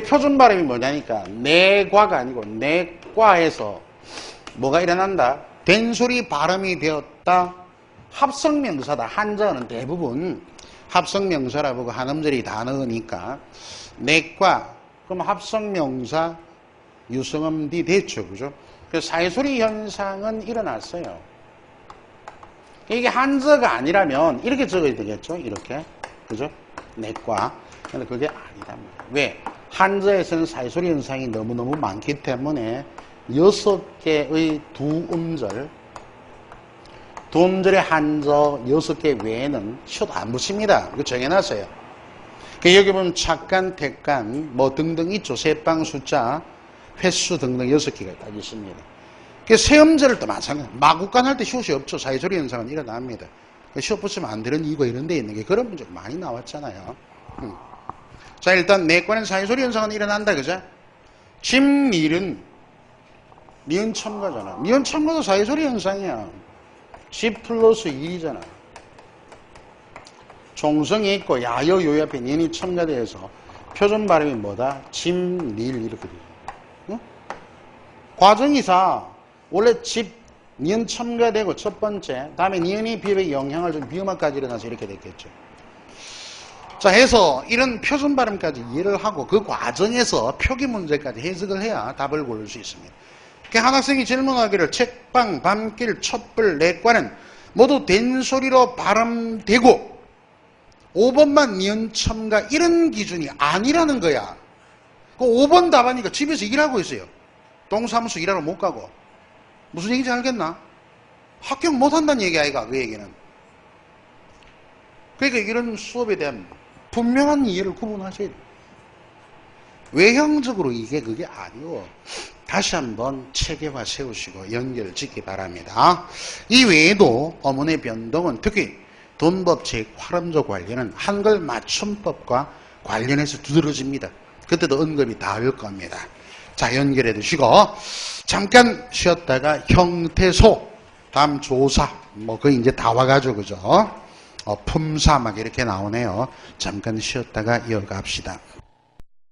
표준 발음이 뭐냐니까 내과가 아니고 내과에서 뭐가 일어난다? 된소리 발음이 되었다. 합성명사다. 한자어는 대부분 합성명사라 보고 한 음절이 다 넣으니까 내과, 그럼 합성명사 유성음 뒤 됐죠. 그죠? 그래서 사회소리 현상은 일어났어요. 이게 한자가 아니라면 이렇게 적어야 되겠죠. 이렇게. 그죠? 내과. 근데 그게 아니다. 왜? 한자에서는 사회소리 현상이 너무너무 많기 때문에 6개의 두 음절의 한자 6개 외에는 시도 안 붙입니다. 이거 정해놨어요. 여기 보면 착간, 택간, 뭐 등등 있죠. 세방 숫자, 횟수 등등 6개가 딱 있습니다. 세 음절을 또 마찬가지. 마구간 할 때 시옷이 없죠. 사회소리 현상은 일어납니다. 시옷 붙이면 안 되는 이유가 이런 데 있는 게 그런 문제가 많이 나왔잖아요. 자, 일단 내과는 사회소리 현상은 일어난다. 그죠? 집일은 니은 첨가잖아. 니은 첨가도 사회소리 현상이야. 집 플러스 1이잖아. 종성이 있고 야여 요 앞에 니은이 첨가돼서 표준 발음이 뭐다? 집일 이렇게 되죠. 응? 과정이사 원래 집 니은 첨가되고 첫 번째, 다음에 니은이 비읍에 영향을 준 비음화까지 일어나서 이렇게 됐겠죠. 자, 해서 이런 표준 발음까지 이해를 하고 그 과정에서 표기 문제까지 해석을 해야 답을 고를 수 있습니다. 한 학생이 질문하기를 책방, 밤길, 촛불, 내과는 모두 된소리로 발음되고 5번만 니은 첨가 이런 기준이 아니라는 거야. 그 5번 답하니까 집에서 일하고 있어요. 동사무소 일하러 못 가고. 무슨 얘기인지 알겠나? 합격 못한다는 얘기 아이가, 그 얘기는. 그러니까 이런 수업에 대한 분명한 이해를 구분하셔야 돼요. 외형적으로 이게 그게 아니고 다시 한번 체계화 세우시고 연결 짓기 바랍니다. 이 외에도 어문의 변동은 특히 돈법칙, 활음조 관련은 한글 맞춤법과 관련해서 두드러집니다. 그때도 언급이 닿을 겁니다. 자, 연결해 두시고 잠깐 쉬었다가 형태소, 다음 조사, 뭐 거의 이제 다 와가지고 그죠? 품사 막 이렇게 나오네요. 잠깐 쉬었다가 이어갑시다.